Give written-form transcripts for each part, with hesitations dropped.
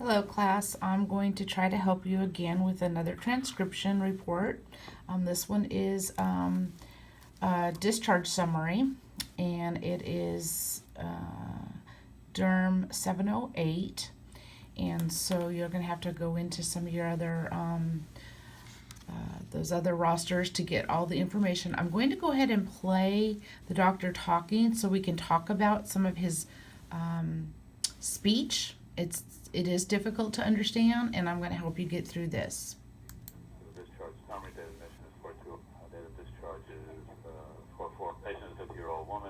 Hello class, I'm going to try to help you again with another transcription report. This one is a discharge summary, and it is DERM 708, and so you're going to have to go into some of your other those other rosters to get all the information. I'm going to go ahead and play the doctor talking so we can talk about some of his speech. It is difficult to understand, and I'm going to help you get through this. The discharge summary date admission is for two. Date of discharge is for patient, a 50-year-old woman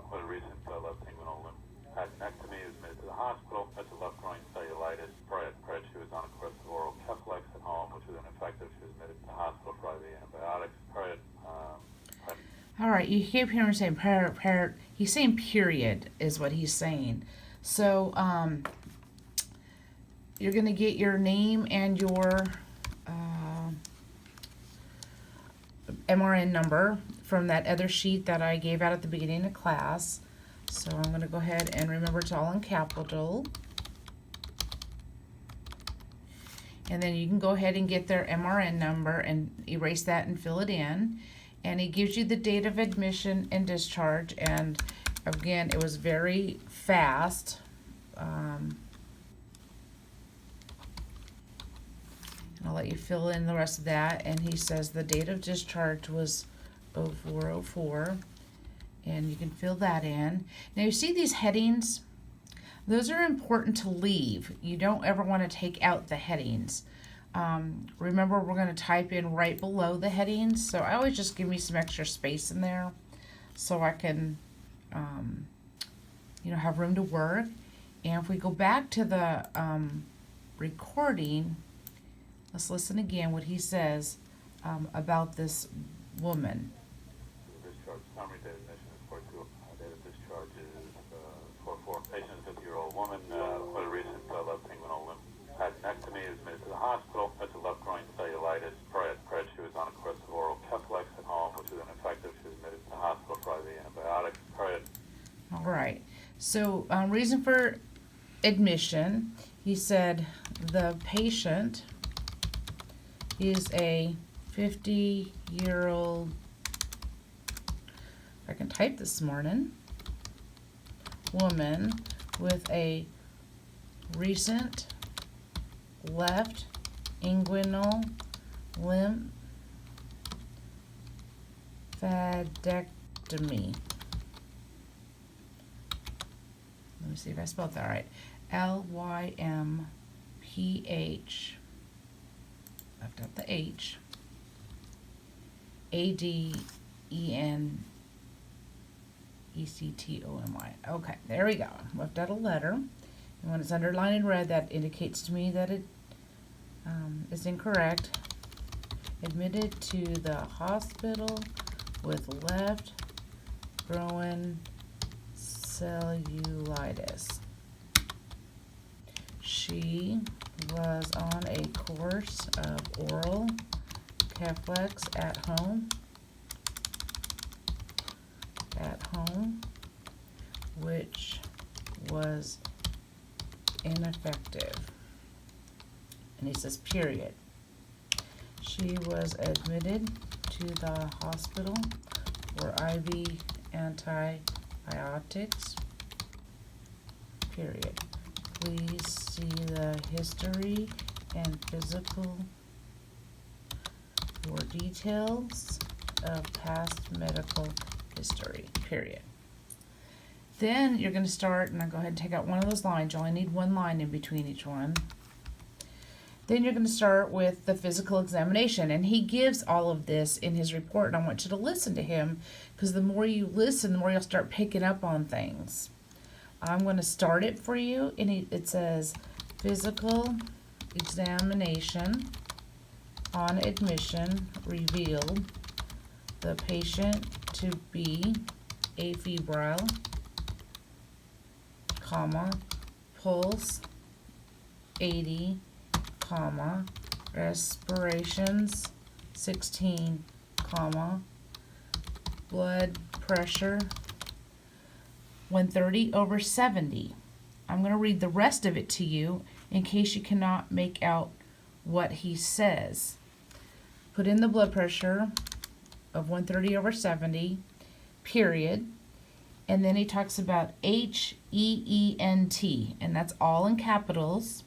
with a recent left inguinal lymphadenectomy, is admitted to the hospital. That's a left groin cellulitis. Prior she was on a course of oral Keflex at home, which was ineffective. She was admitted to the hospital for IV antibiotics. All right, you keep hearing him saying period. He's saying period is what he's saying. So you're going to get your name and your MRN number from that other sheet that I gave out at the beginning of class. So I'm going to go ahead and remember it's all in capital. And then you can go ahead and get their MRN number and erase that and fill it in. And it gives you the date of admission and discharge. And again, it was very fast. I'll let you fill in the rest of that. And he says the date of discharge was 0404. And you can fill that in. Now you see these headings? Those are important to leave. You don't ever want to take out the headings. Remember, we're going to type in right below the headings. So I always just give me some extra space in there so I can, have room to work. And if we go back to the recording, let's listen again what he says about this woman. The discharge summary date admission is for two. Date of discharge is for patient, a 50-year-old woman with a recent left inguinal lymphadenectomy, is admitted to the hospital. That's a left groin cellulitis. Prior she was on a course of oral Keflex at home, which was ineffective. She was admitted to the hospital for IV antibiotics. All right. So reason for admission, he said the patient is a 50-year-old, I can type this morning, woman with a recent left inguinal lymphadenectomy. Let me see if I spelled that right. Lymph, left out the H, ADENECTOMY. Okay, there we go. Left out a letter. And when it's underlined in red, that indicates to me that it is incorrect. Admitted to the hospital with left groin cellulitis. She was on a course of oral Keflex at home, which was ineffective. And he says period. She was admitted to the hospital for IV antibiotics, period. Please see the history and physical for details of past medical history, period. Then you're going to start, and I'll go ahead and take out one of those lines. You only need one line in between each one. Then you're going to start with the physical examination, and he gives all of this in his report, and I want you to listen to him, because the more you listen, the more you'll start picking up on things. I'm going to start it for you, and it says physical examination on admission revealed the patient to be afebrile, pulse 80, respirations 16, blood pressure 130/70. I'm going to read the rest of it to you, in case you cannot make out what he says. Put in the blood pressure of 130/70, period. And then he talks about HEENT, and that's all in capitals.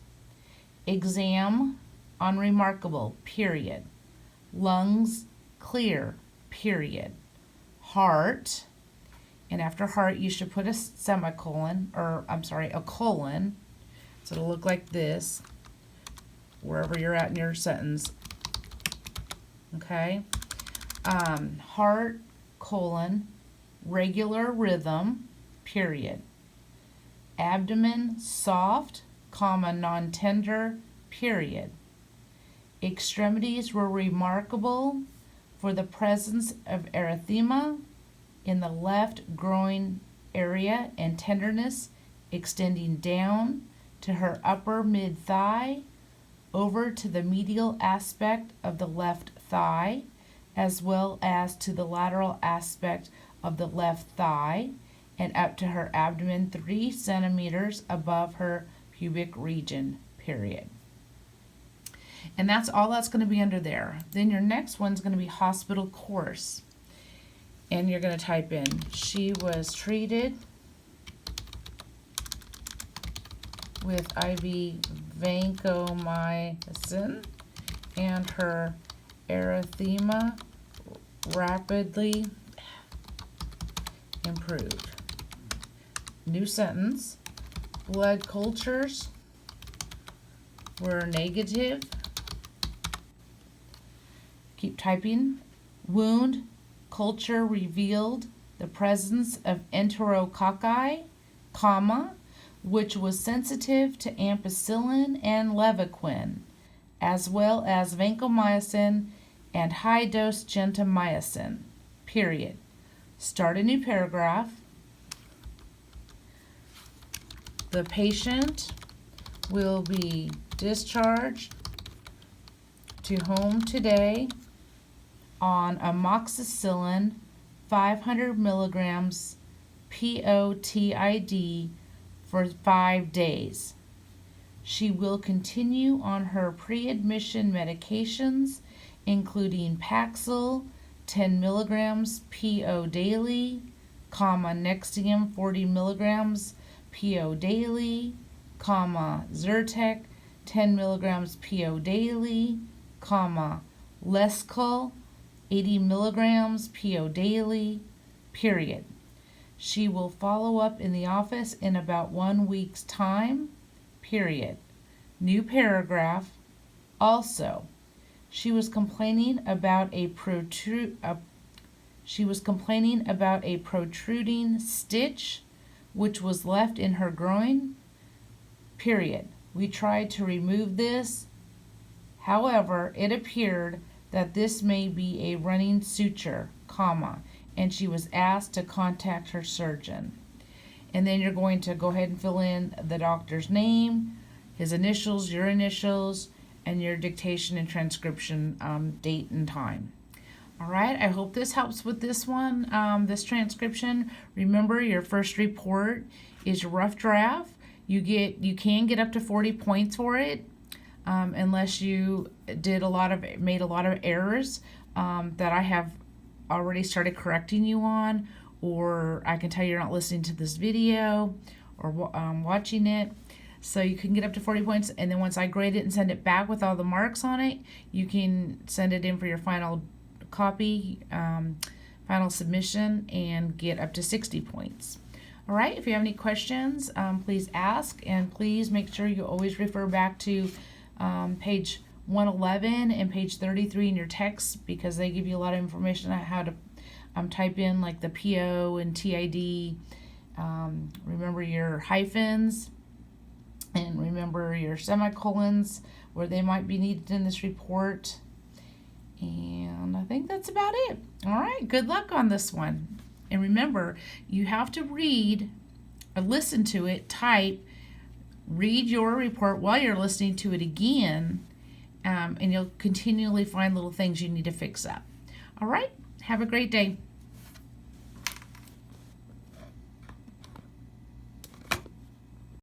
Exam unremarkable, period. Lungs clear, period. Heart, and after heart you should put a semicolon, or I'm sorry, a colon. So it'll look like this, wherever you're at in your sentence. Okay? Heart, colon, regular rhythm, period. Abdomen soft, comma, non-tender, period. Extremities were remarkable for the presence of erythema in the left groin area and tenderness extending down to her upper mid-thigh over to the medial aspect of the left thigh, as well as to the lateral aspect of the left thigh and up to her abdomen 3 centimeters above her pubic region, period. And that's all that's going to be under there. Then your next one's going to be hospital course. And you're going to type in, she was treated with IV vancomycin and her erythema rapidly improved. New sentence. Blood cultures were negative. Keep typing. Wound culture revealed the presence of enterococci, comma, which was sensitive to ampicillin and levaquin, as well as vancomycin and high-dose gentamicin, period. Start a new paragraph. The patient will be discharged to home today on amoxicillin 500 milligrams POTID for 5 days. She will continue on her pre-admission medications, including Paxil 10 milligrams PO daily, Nexium 40 milligrams PO daily, Zyrtec 10 milligrams PO daily, Lescal 80 milligrams PO daily, period. She will follow up in the office in about 1 week's time, period. New paragraph. Also, she was complaining about a protruding stitch which was left in her groin, period. We tried to remove this. However, it appeared that this may be a running suture, and she was asked to contact her surgeon. And then you're going to go ahead and fill in the doctor's name, his initials, your initials, and your dictation and transcription date and time. All right, I hope this helps with this one, this transcription. Remember, your first report is rough draft. You can get up to 40 points for it, unless you made a lot of errors that I have already started correcting you on, or I can tell you're not listening to this video or watching it. So you can get up to 40 points, and then once I grade it and send it back with all the marks on it, you can send it in for your final copy, final submission, and get up to 60 points. All right, if you have any questions, please ask, and please make sure you always refer back to page 111 and page 33 in your text, because they give you a lot of information on how to type in like the PO and TID. Remember your hyphens, and remember your semicolons where they might be needed in this report. And I think that's about it. All right, good luck on this one. And remember, you have to read, or listen to it, type, read your report while you're listening to it again, and you'll continually find little things you need to fix up. All right, have a great day.